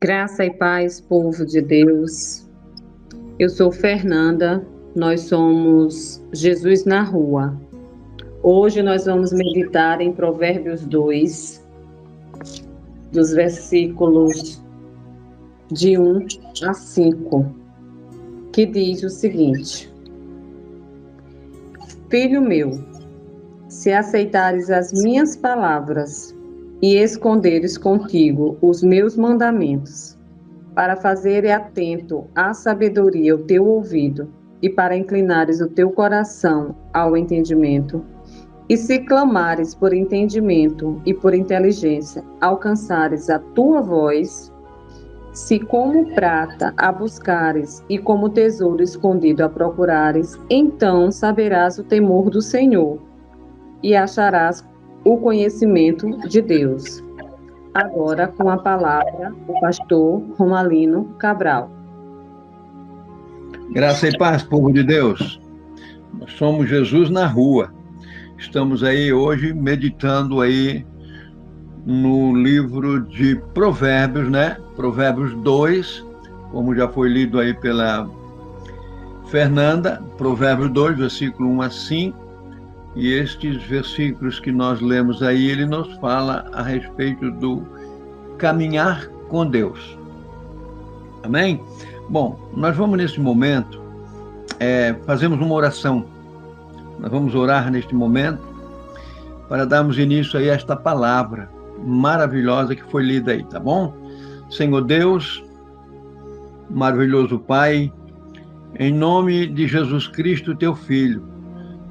Graça e paz, povo de Deus. Eu sou Fernanda, nós somos Jesus na Rua. Hoje nós vamos meditar em Provérbios 2, dos versículos de 1 a 5, que diz o seguinte: Filho meu, se aceitares as minhas palavras e esconderes contigo os meus mandamentos, para fazeres atento à sabedoria o teu ouvido, e para inclinares o teu coração ao entendimento, e se clamares por entendimento e por inteligência, alcançares a tua voz, se como prata a buscares e como tesouro escondido a procurares, então saberás o temor do Senhor e acharás o conhecimento de Deus. Agora, com a palavra, o pastor Romalino Cabral. Graça e paz, povo de Deus. Nós somos Jesus na Rua. Estamos aí hoje meditando aí no livro de Provérbios, né? Provérbios 2, como já foi lido aí pela Fernanda, Provérbios 2, versículo 1 a 5. E estes versículos que nós lemos aí, ele nos fala a respeito do caminhar com Deus. Amém? Bom, nós vamos nesse momento, fazemos uma oração. Nós vamos orar neste momento para darmos início aí a esta palavra maravilhosa que foi lida aí, tá bom? Senhor Deus, maravilhoso Pai, em nome de Jesus Cristo, teu Filho,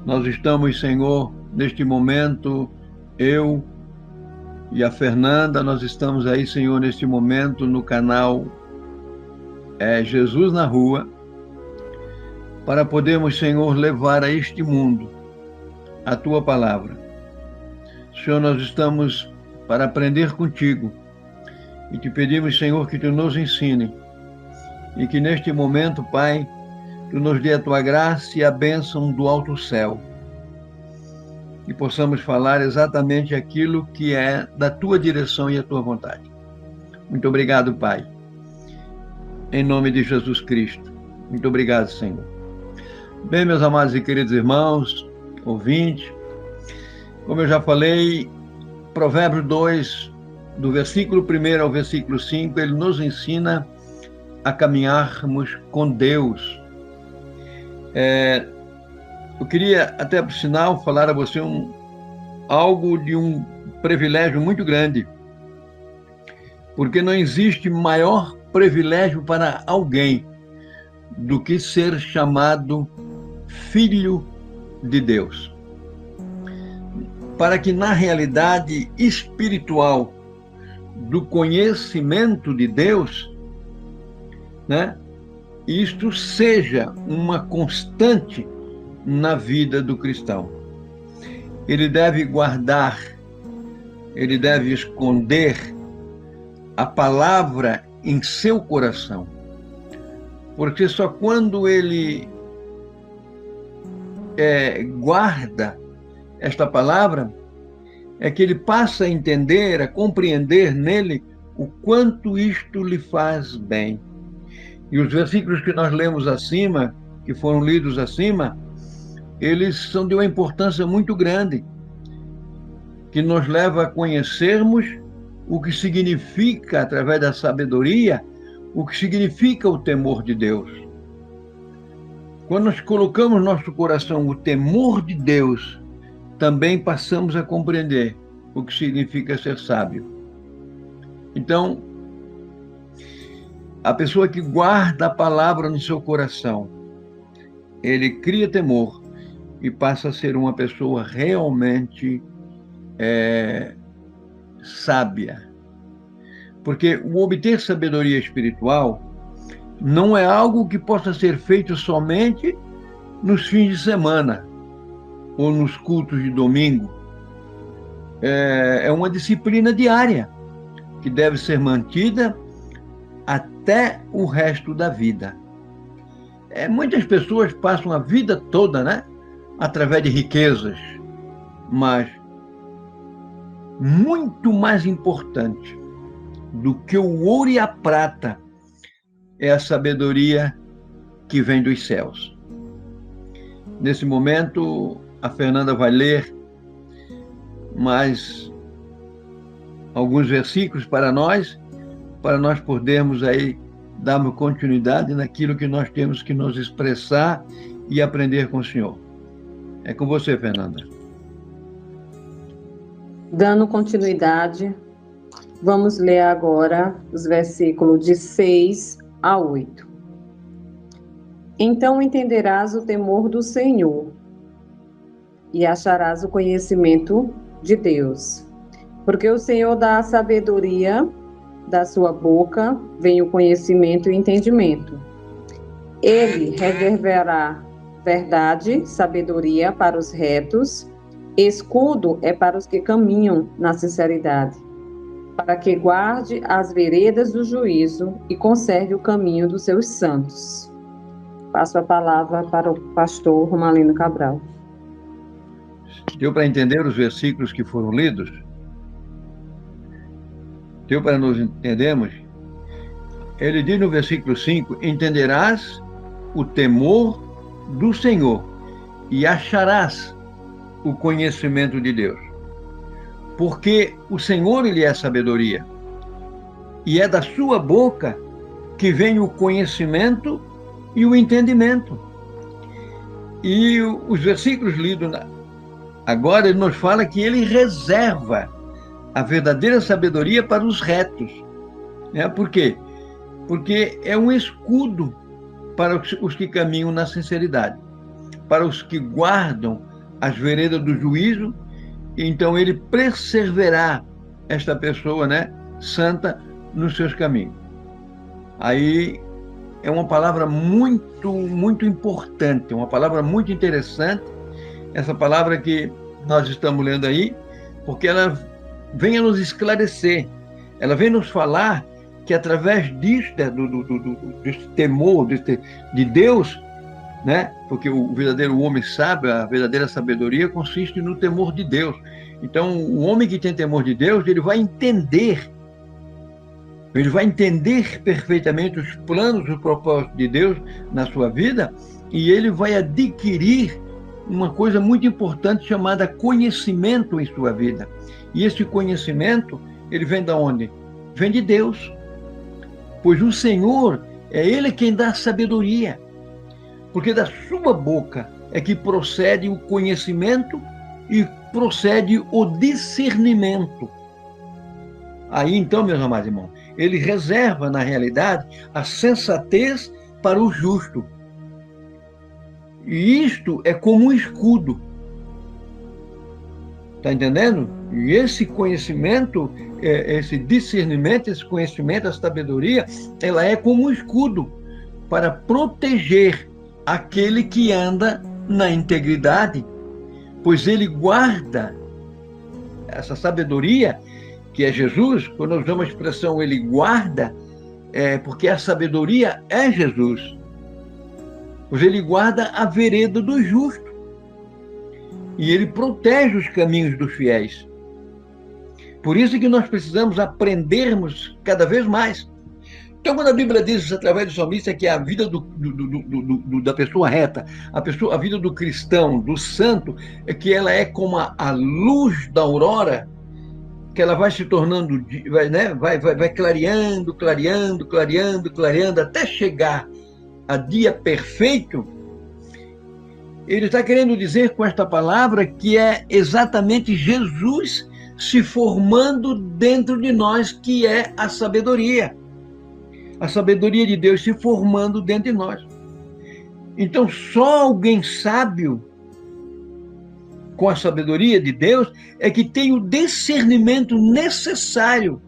nós estamos, Senhor, neste momento, eu e a Fernanda, nós estamos aí, Senhor, neste momento no canal Jesus na Rua, para podermos, Senhor, levar a este mundo a tua palavra. Senhor, nós estamos para aprender contigo e te pedimos, Senhor, que tu nos ensine e que neste momento, Pai, tu nos dê a tua graça e a bênção do alto céu e possamos falar exatamente aquilo que é da tua direção e a tua vontade. Muito obrigado, Pai. Em nome de Jesus Cristo. Muito obrigado, Senhor. Bem, meus amados e queridos irmãos, ouvintes, como eu já falei, Provérbios 2, do versículo 1 ao versículo 5, ele nos ensina a caminharmos com Deus. Eu queria, até por sinal, falar a você algo de um privilégio muito grande, porque não existe maior privilégio para alguém do que ser chamado filho de Deus. Para que na realidade espiritual do conhecimento de Deus, né, isto seja uma constante na vida do cristão. Ele deve guardar, ele deve esconder a palavra em seu coração, porque só quando ele guarda esta palavra é que ele passa a entender, a compreender nele o quanto isto lhe faz bem. E os versículos que nós lemos acima, que foram lidos acima, eles são de uma importância muito grande, que nos leva a conhecermos o que significa, através da sabedoria, o que significa o temor de Deus. Quando nós colocamos no nosso coração o temor de Deus, também passamos a compreender o que significa ser sábio. Então, a pessoa que guarda a palavra no seu coração, ele cria temor e passa a ser uma pessoa realmente sábia. Porque o obter sabedoria espiritual não é algo que possa ser feito somente nos fins de semana ou nos cultos de domingo. É uma disciplina diária que deve ser mantida até o resto da vida. Muitas pessoas passam a vida toda, né, através de riquezas, mas muito mais importante do que o ouro e a prata é a sabedoria que vem dos céus. Nesse momento, a Fernanda vai ler mais alguns versículos para nós podermos aí darmos continuidade naquilo que nós temos que nos expressar e aprender com o Senhor. É com você, Fernanda. Dando continuidade, vamos ler agora os versículos de 6 a 8. Então entenderás o temor do Senhor e acharás o conhecimento de Deus. Porque o Senhor dá a sabedoria, da sua boca vem o conhecimento e entendimento. Ele reverberará verdade, sabedoria para os retos, escudo é para os que caminham na sinceridade, para que guarde as veredas do juízo e conserve o caminho dos seus santos. Passo a palavra para o pastor Romalino Cabral. Deu para entender os versículos que foram lidos? Deu para nos entendermos? Ele diz no versículo 5, entenderás o temor do Senhor e acharás o conhecimento de Deus. Porque o Senhor, ele é sabedoria. E é da sua boca que vem o conhecimento e o entendimento. E os versículos lidos agora, ele nos fala que ele reserva a verdadeira sabedoria para os retos. Por quê? Porque é um escudo para os que caminham na sinceridade, para os que guardam as veredas do juízo. Então ele preservará esta pessoa, santa, nos seus caminhos. Aí é uma palavra muito, muito importante, uma palavra muito interessante, essa palavra que nós estamos lendo aí, porque ela vem a nos esclarecer, ela vem nos falar que através disso, desse temor de Deus, porque o verdadeiro homem sabe, a verdadeira sabedoria consiste no temor de Deus. Então, o homem que tem temor de Deus, ele vai entender perfeitamente os planos, os propósitos de Deus na sua vida, e ele vai adquirir uma coisa muito importante chamada conhecimento em sua vida. E esse conhecimento, ele vem de onde? Vem de Deus. Pois o Senhor, é Ele quem dá sabedoria. Porque da sua boca é que procede o conhecimento e procede o discernimento. Aí então, meus amados irmãos, ele reserva, na realidade, a sensatez para o justo. E isto é como um escudo. Está entendendo? E esse conhecimento, esse discernimento, esse conhecimento, essa sabedoria, ela é como um escudo para proteger aquele que anda na integridade, pois ele guarda essa sabedoria, que é Jesus. Quando nós usamos a expressão ele guarda, porque a sabedoria é Jesus, pois ele guarda a vereda do justo e ele protege os caminhos dos fiéis. Por isso que nós precisamos aprendermos cada vez mais. Então, quando a Bíblia diz, através do salmista, que é a vida da pessoa reta, a vida do cristão, do santo, é que ela é como a luz da aurora, que ela vai se tornando, vai clareando, clareando, clareando, clareando, até chegar a dia perfeito. Ele está querendo dizer com esta palavra que é exatamente Jesus se formando dentro de nós, que é a sabedoria. A sabedoria de Deus se formando dentro de nós. Então, só alguém sábio com a sabedoria de Deus é que tem o discernimento necessário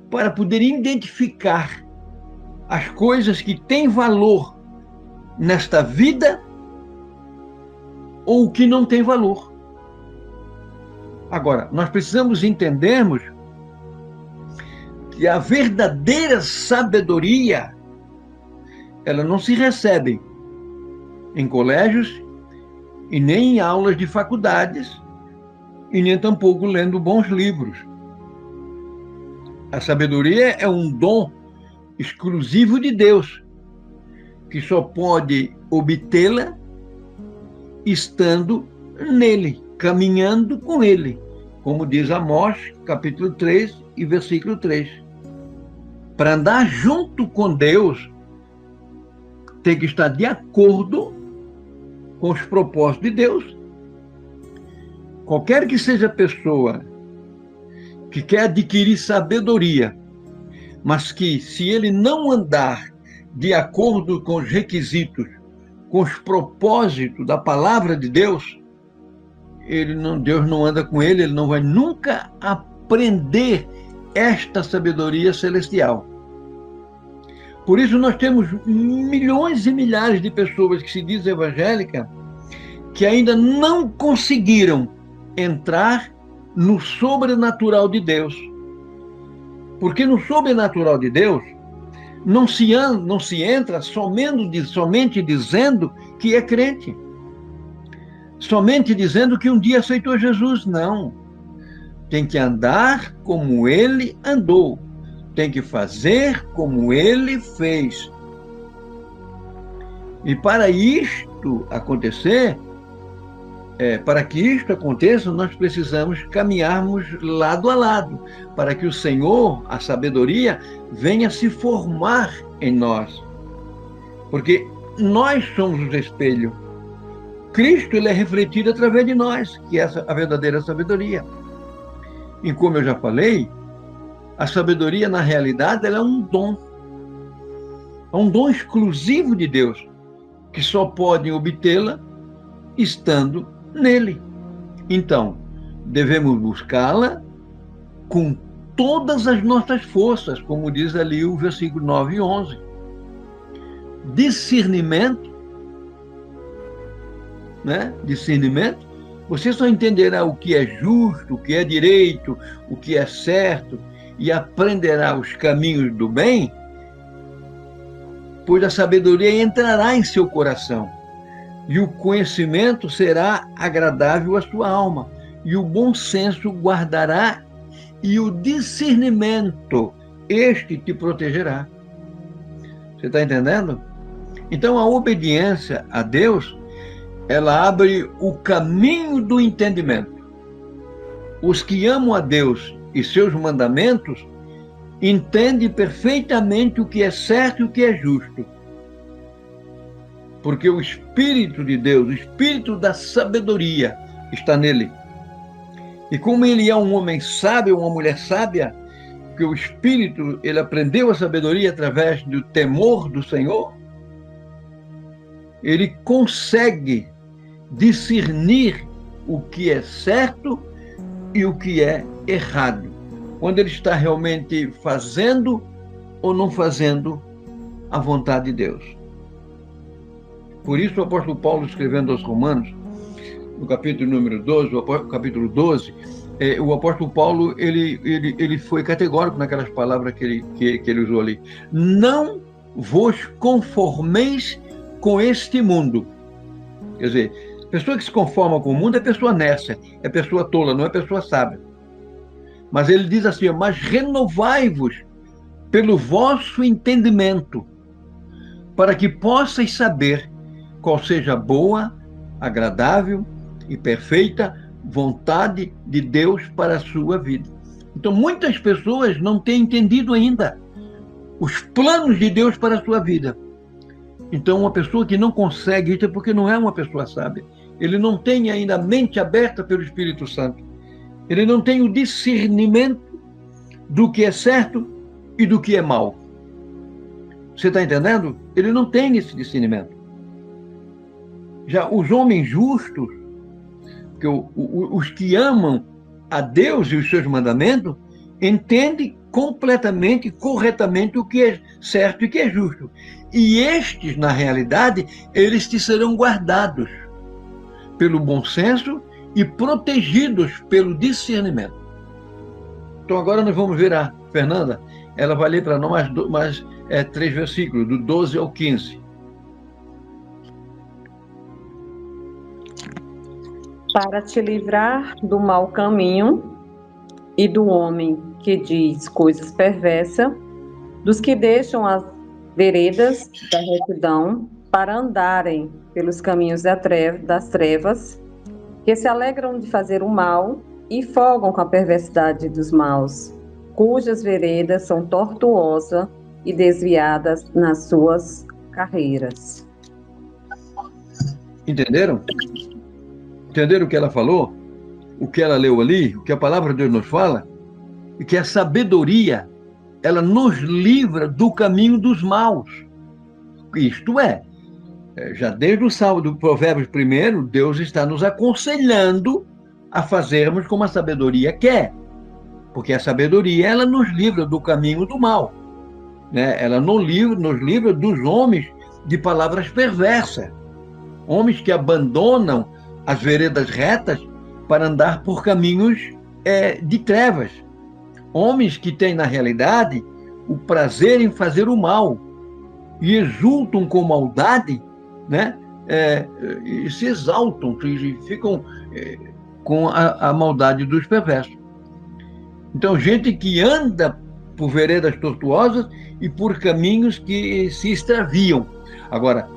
para poder identificar as coisas que têm valor nesta vida ou que não tem valor. Agora, nós precisamos entendermos que a verdadeira sabedoria, ela não se recebe em colégios e nem em aulas de faculdades e nem tampouco lendo bons livros. A sabedoria é um dom exclusivo de Deus, que só pode obtê-la estando nele, caminhando com ele, como diz Amós, capítulo 3 e versículo 3. Para andar junto com Deus, tem que estar de acordo com os propósitos de Deus. Qualquer que seja a pessoa que quer adquirir sabedoria, mas que, se ele não andar de acordo com os requisitos, com os propósitos da palavra de Deus, Deus não anda com ele, ele não vai nunca aprender esta sabedoria celestial. Por isso nós temos milhões e milhares de pessoas que se dizem evangélicas que ainda não conseguiram entrar no sobrenatural de Deus. Porque no sobrenatural de Deus não se entra somente dizendo que é crente. Somente dizendo que um dia aceitou Jesus. Não. Tem que andar como ele andou. Tem que fazer como ele fez. E para isto acontecer, para que isto aconteça, nós precisamos caminharmos lado a lado, para que o Senhor, a sabedoria, venha se formar em nós. Porque nós somos o espelho. Cristo, ele é refletido através de nós, que é a verdadeira sabedoria. E como eu já falei, a sabedoria, na realidade, ela é um dom. É um dom exclusivo de Deus, que só podem obtê-la estando nele. Então, devemos buscá-la com todas as nossas forças, como diz ali o versículo 9 e 11. Discernimento, né? Discernimento. Você só entenderá o que é justo, o que é direito, o que é certo, e aprenderá os caminhos do bem, pois a sabedoria entrará em seu coração, e o conhecimento será agradável à sua alma, e o bom senso guardará, e o discernimento, este te protegerá. Você está entendendo? Então, a obediência a Deus, ela abre o caminho do entendimento. Os que amam a Deus e seus mandamentos entendem perfeitamente o que é certo e o que é justo. Porque o Espírito de Deus, o Espírito da sabedoria está nele. E como ele é um homem sábio, uma mulher sábia, que o Espírito, ele aprendeu a sabedoria através do temor do Senhor, ele consegue discernir o que é certo e o que é errado, quando ele está realmente fazendo ou não fazendo a vontade de Deus. Por isso o apóstolo Paulo, escrevendo aos Romanos, no capítulo número 12, capítulo 12, o apóstolo Paulo, ele foi categórico naquelas palavras que ele usou ali. Não vos conformeis com este mundo. Quer dizer, pessoa que se conforma com o mundo é pessoa nércia, é pessoa tola, não é pessoa sábia. Mas ele diz assim, mas renovai-vos pelo vosso entendimento, para que possais saber qual seja a boa, agradável e perfeita vontade de Deus para a sua vida. Então, muitas pessoas não têm entendido ainda os planos de Deus para a sua vida. Então, uma pessoa que não consegue isso é porque não é uma pessoa sábia. Ele não tem ainda a mente aberta pelo Espírito Santo. Ele não tem o discernimento do que é certo e do que é mal. Você está entendendo? Ele não tem esse discernimento. Já os homens justos, os que amam a Deus e os seus mandamentos, entendem completamente, corretamente o que é certo e o que é justo. E estes, na realidade, eles te serão guardados pelo bom senso e protegidos pelo discernimento. Então agora nós vamos ver a Fernanda, ela vai ler para nós mais 3 versículos, do 12 ao 15. Para te livrar do mau caminho e do homem que diz coisas perversas, dos que deixam as veredas da retidão para andarem pelos caminhos das trevas, que se alegram de fazer o mal e folgam com a perversidade dos maus, cujas veredas são tortuosas e desviadas nas suas carreiras. Entenderam? Entenderam o que ela falou? O que ela leu ali? O que a palavra de Deus nos fala? E que a sabedoria, ela nos livra do caminho dos maus. Isto é, já desde o Salmo do Provérbios 1, Deus está nos aconselhando a fazermos como a sabedoria quer. Porque a sabedoria, ela nos livra do caminho do mal. Né? Ela nos livra dos homens de palavras perversas. Homens que abandonam as veredas retas para andar por caminhos de trevas. Homens que têm, na realidade, o prazer em fazer o mal e exultam com maldade, né? E se exaltam, e ficam com a maldade dos perversos. Então, gente que anda por veredas tortuosas e por caminhos que se extraviam. Agora,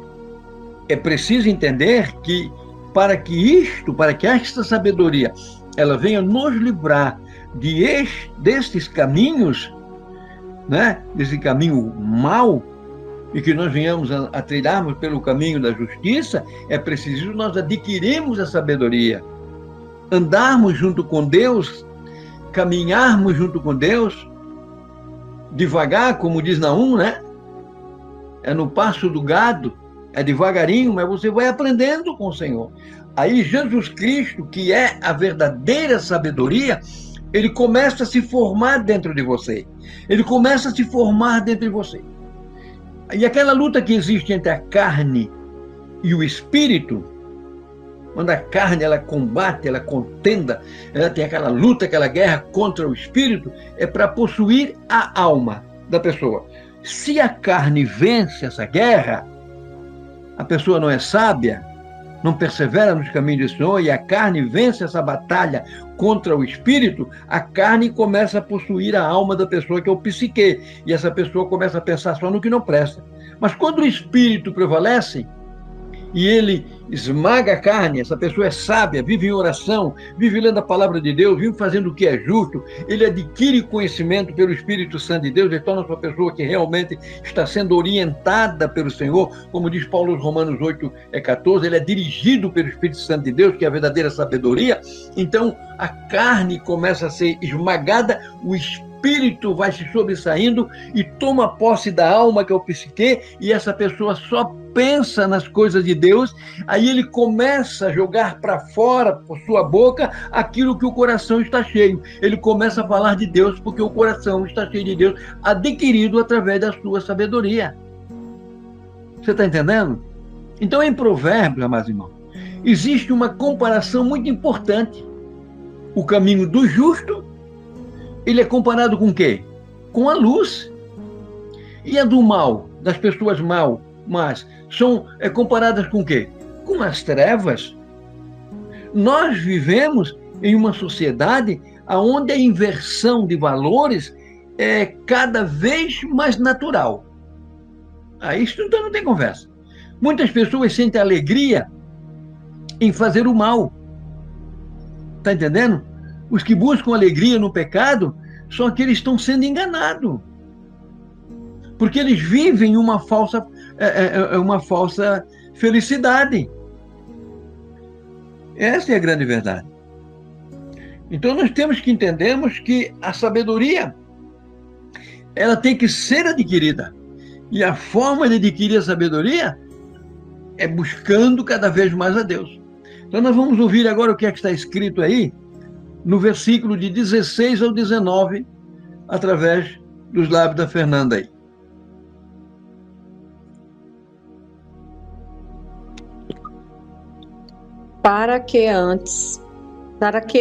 é preciso entender que para que esta sabedoria ela venha nos livrar destes caminhos, né? Desse caminho mau, e que nós venhamos a trilharmos pelo caminho da justiça, é preciso nós adquirirmos a sabedoria, andarmos junto com Deus, caminharmos junto com Deus, devagar, como diz Naum, né? É no passo do gado, é devagarinho, mas você vai aprendendo com o Senhor. Aí Jesus Cristo, que é a verdadeira sabedoria, ele começa a se formar dentro de você. Ele começa a se formar dentro de você. E aquela luta que existe entre a carne e o espírito, quando a carne ela combate, ela contenda, ela tem aquela luta, aquela guerra contra o espírito, é para possuir a alma da pessoa. Se a carne vence essa guerra, a pessoa não é sábia, não persevera nos caminhos do Senhor, e a carne vence essa batalha contra o espírito, a carne começa a possuir a alma da pessoa, que é o psique, e essa pessoa começa a pensar só no que não presta. Mas quando o espírito prevalece, e ele esmaga a carne, essa pessoa é sábia, vive em oração, vive lendo a palavra de Deus, vive fazendo o que é justo, ele adquire conhecimento pelo Espírito Santo de Deus, ele torna-se uma pessoa que realmente está sendo orientada pelo Senhor, como diz Paulo nos Romanos 8:14, ele é dirigido pelo Espírito Santo de Deus, que é a verdadeira sabedoria. Então a carne começa a ser esmagada, o espírito vai se sobressaindo e toma posse da alma, que é o psique, e essa pessoa só pensa nas coisas de Deus, aí ele começa a jogar para fora, por sua boca, aquilo que o coração está cheio. Ele começa a falar de Deus, porque o coração está cheio de Deus, adquirido através da sua sabedoria. Você está entendendo? Então, em Provérbios, amados irmãos, existe uma comparação muito importante. O caminho do justo, ele é comparado com o quê? Com a luz. E a do mal, das pessoas mas são comparadas com o quê? Com as trevas. Nós vivemos em uma sociedade onde a inversão de valores é cada vez mais natural. Isso então não tem conversa. Muitas pessoas sentem alegria em fazer o mal. Está entendendo? Os que buscam alegria no pecado são aqueles que estão sendo enganados. Porque eles vivem uma falsa felicidade. Essa é a grande verdade. Então nós temos que entendermos que a sabedoria ela tem que ser adquirida. E a forma de adquirir a sabedoria é buscando cada vez mais a Deus. Então nós vamos ouvir agora o que é que está escrito aí no versículo de 16 ao 19, através dos lábios da Fernanda aí. Para que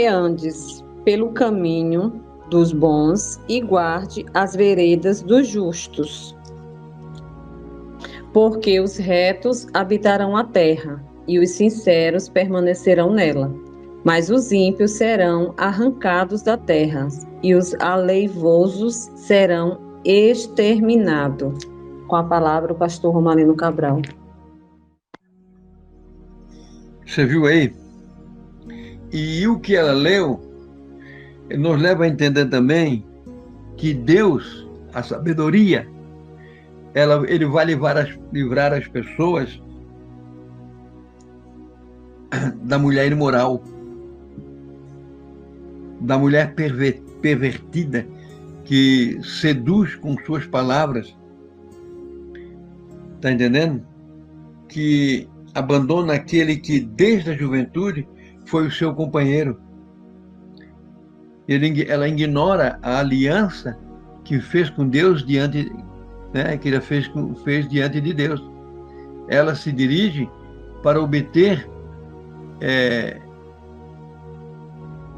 andes pelo caminho dos bons e guarde as veredas dos justos. Porque os retos habitarão a terra, e os sinceros permanecerão nela. Mas os ímpios serão arrancados da terra, e os aleivosos serão exterminados. Com a palavra, o pastor Romalino Cabral. Você viu aí? E o que ela leu nos leva a entender também que Deus, a sabedoria, ele vai livrar as pessoas da mulher imoral, da mulher pervertida, que seduz com suas palavras, está entendendo? Que abandona aquele que desde a juventude foi o seu companheiro. Ela ignora a aliança que fez com Deus diante, né, que ele fez diante de Deus. Ela se dirige para obter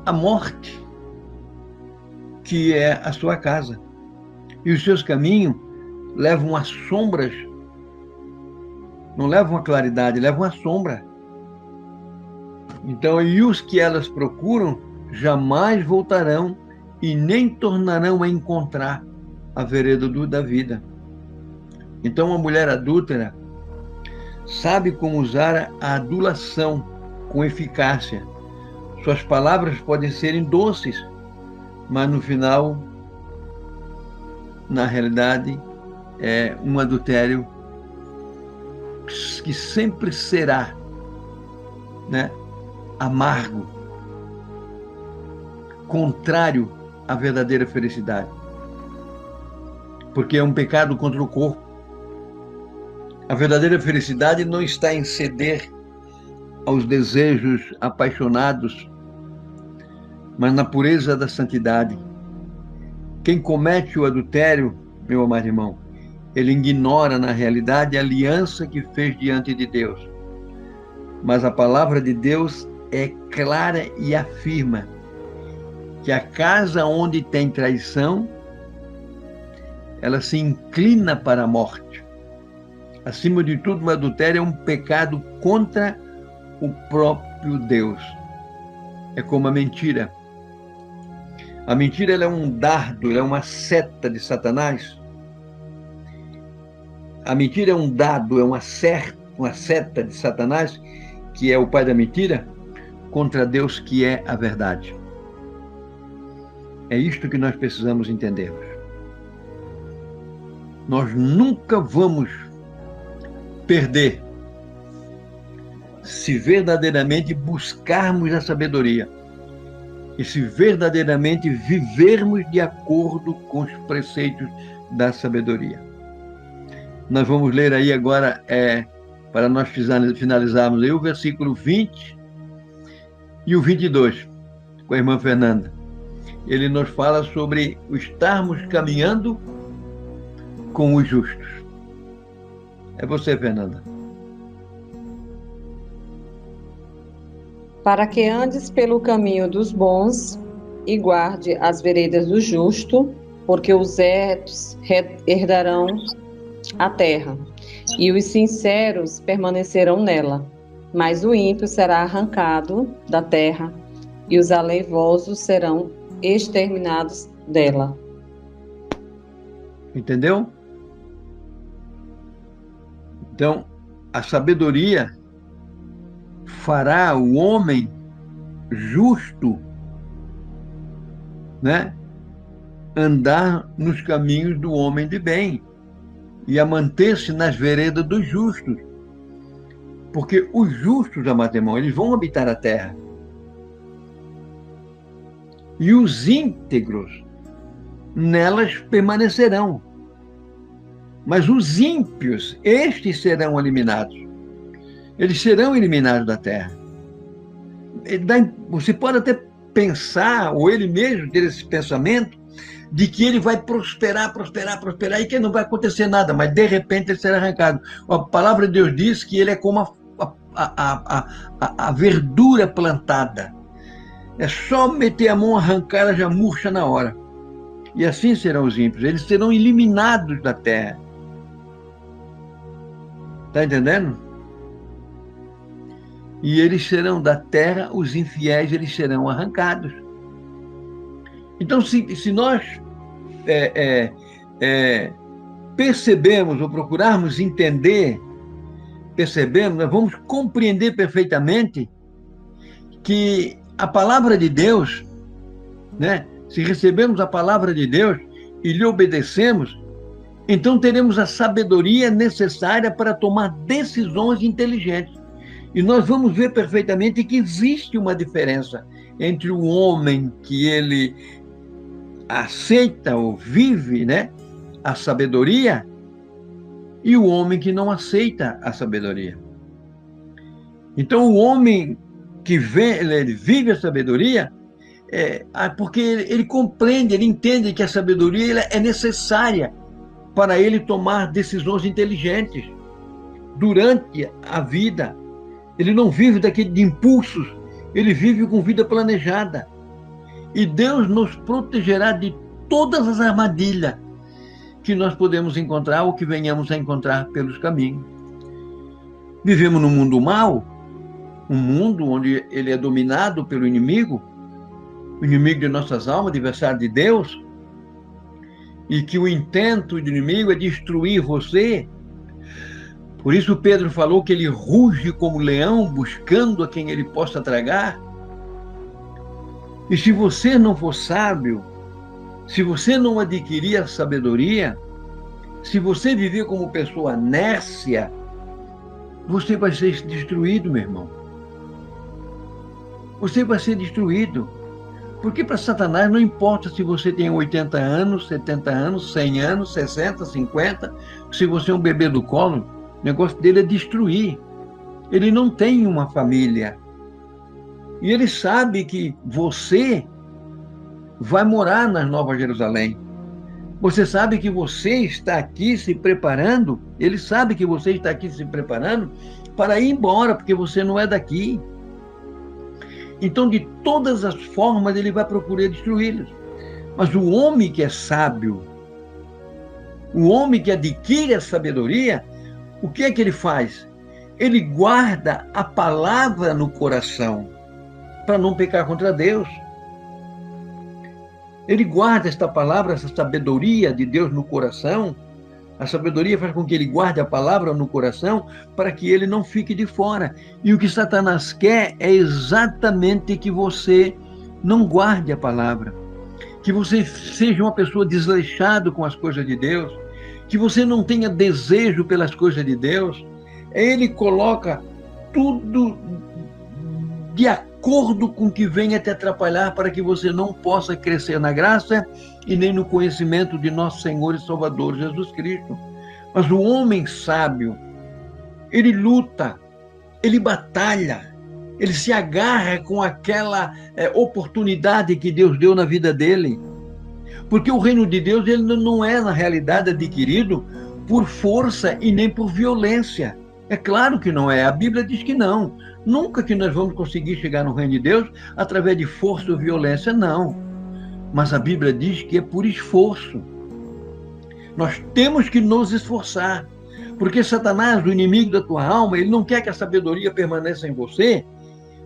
a morte, que é a sua casa. E os seus caminhos levam às sombras, não levam à claridade, levam à sombra. Então, e os que elas procuram jamais voltarão e nem tornarão a encontrar a vereda da vida. Então, uma mulher adúltera sabe como usar a adulação com eficácia. Suas palavras podem serem doces, mas no final, na realidade, é um adultério que sempre será, né, amargo, contrário à verdadeira felicidade. Porque é um pecado contra o corpo. A verdadeira felicidade não está em ceder aos desejos apaixonados, mas na pureza da santidade. Quem comete o adultério, meu amado irmão, ele ignora na realidade a aliança que fez diante de Deus. Mas a palavra de Deus é clara e afirma que a casa onde tem traição, ela se inclina para a morte. Acima de tudo, o adultério é um pecado contra o próprio Deus. É como a mentira. A mentira, ela é um dardo, ela é uma seta de Satanás. A mentira é um dardo, é uma seta de Satanás, que é o pai da mentira, contra Deus, que é a verdade. É isto que nós precisamos entendermos. Nós nunca vamos perder se verdadeiramente buscarmos a sabedoria e se verdadeiramente vivermos de acordo com os preceitos da sabedoria. Nós vamos ler aí agora, para nós finalizarmos aí, o versículo 20 e o 22, com a irmã Fernanda. Ele nos fala sobre o estarmos caminhando com os justos. É você, Fernanda. Para que andes pelo caminho dos bons e guarde as veredas do justo, porque os retos herdarão a terra, e os sinceros permanecerão nela. Mas o ímpio será arrancado da terra, e os aleivosos serão exterminados dela. Entendeu? Então, a sabedoria fará o homem justo, né, andar nos caminhos do homem de bem e a manter-se nas veredas dos justos. Porque os justos, amados irmãos, eles vão habitar a terra. E os íntegros nelas permanecerão. Mas os ímpios, estes serão eliminados. Eles serão eliminados da terra. Você pode até pensar, ou ele mesmo ter esse pensamento, de que ele vai prosperar, e que não vai acontecer nada, mas de repente ele será arrancado. A palavra de Deus diz que ele é como a verdura plantada. É só meter a mão, arrancar, ela já murcha na hora. E assim serão os ímpios, eles serão eliminados da terra. Está entendendo? e eles serão da terra, os infiéis eles serão arrancados. Então, se nós percebemos ou procurarmos entender, nós vamos compreender perfeitamente que a palavra de Deus, né? Se recebemos a palavra de Deus e lhe obedecemos, então teremos a sabedoria necessária para tomar decisões inteligentes. E nós vamos ver perfeitamente que existe uma diferença entre o homem que ele aceita ou vive, né, a sabedoria, e o homem que não aceita a sabedoria. Então, o homem que ele vive a sabedoria, porque ele compreende, ele entende que a sabedoria é necessária para ele tomar decisões inteligentes durante a vida. Ele não vive de impulsos, ele vive com vida planejada. E Deus nos protegerá de todas as armadilhas que nós podemos encontrar ou que venhamos a encontrar pelos caminhos. Vivemos num mundo mau, um mundo onde ele é dominado pelo inimigo, o inimigo de nossas almas, adversário de Deus, e que o intento do inimigo é destruir você. Por isso Pedro falou que ele ruge como leão, buscando a quem ele possa tragar. E se você não for sábio, se você não adquirir a sabedoria, se você viver como pessoa nércia, você vai ser destruído, meu irmão. Você vai ser destruído. Porque para Satanás não importa se você tem 80 anos, 70 anos, 100 anos, 60, 50, se você é um bebê do colo, o negócio dele é destruir. Ele não tem uma família. E ele sabe que você vai morar na Nova Jerusalém. Você sabe que você está aqui se preparando, ele sabe que você está aqui se preparando para ir embora, porque você não é daqui. Então, de todas as formas, ele vai procurar destruí-los. Mas o homem que é sábio, o homem que adquire a sabedoria, o que é que ele faz? Ele guarda a palavra no coração, para não pecar contra Deus. Ele guarda esta palavra, essa sabedoria de Deus no coração. A sabedoria faz com que ele guarde a palavra no coração para que ele não fique de fora. E o que Satanás quer é exatamente que você não guarde a palavra, que você seja uma pessoa desleixada com as coisas de Deus, que você não tenha desejo pelas coisas de Deus. Ele coloca tudo de acordo com o que venha te atrapalhar para que você não possa crescer na graça e nem no conhecimento de nosso Senhor e Salvador Jesus Cristo. Mas o homem sábio, ele luta, ele batalha, ele se agarra com aquela oportunidade que Deus deu na vida dele. Porque o reino de Deus ele não é, na realidade, adquirido por força e nem por violência. É claro que não é, a Bíblia diz que não. Nunca que nós vamos conseguir chegar no reino de Deus através de força ou violência, não. Mas a Bíblia diz que é por esforço. Nós temos que nos esforçar, porque Satanás, o inimigo da tua alma, ele não quer que a sabedoria permaneça em você,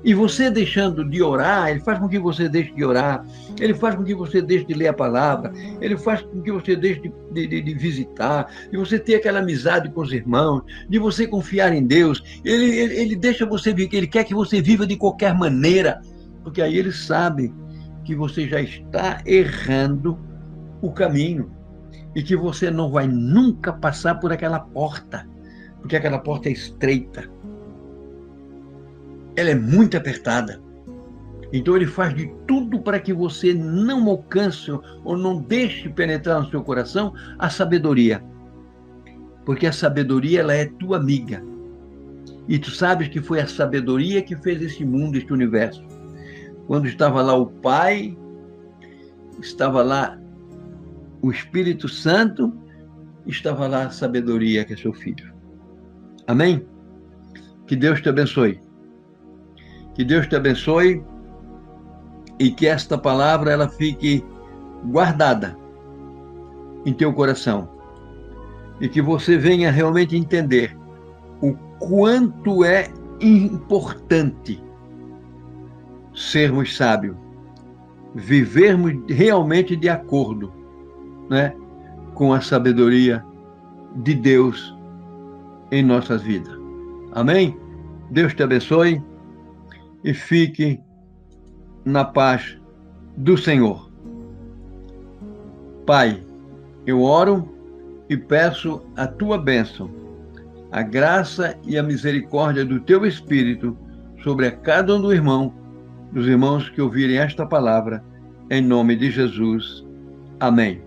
e você deixando de orar, ele faz com que você deixe de orar, ele faz com que você deixe de ler a palavra, ele faz com que você deixe de visitar, de você ter aquela amizade com os irmãos, de você confiar em Deus, ele deixa você viver, ele quer que você viva de qualquer maneira, porque aí ele sabe que você já está errando o caminho e que você não vai nunca passar por aquela porta, porque aquela porta é estreita. Ela é muito apertada. Então ele faz de tudo para que você não alcance ou não deixe penetrar no seu coração a sabedoria. Porque a sabedoria, ela é tua amiga. E tu sabes que foi a sabedoria que fez esse mundo, este universo. Quando estava lá o Pai, estava lá o Espírito Santo, estava lá a sabedoria, que é seu Filho. Amém? Que Deus te abençoe. Que Deus te abençoe e que esta palavra ela fique guardada em teu coração e que você venha realmente entender o quanto é importante sermos sábios, vivermos realmente de acordo, né, com a sabedoria de Deus em nossas vidas. Amém? Deus te abençoe e fique na paz do Senhor. Pai, eu oro e peço a tua bênção, a graça e a misericórdia do teu Espírito sobre cada um dos irmãos que ouvirem esta palavra, em nome de Jesus. Amém.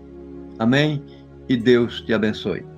Amém. E Deus te abençoe.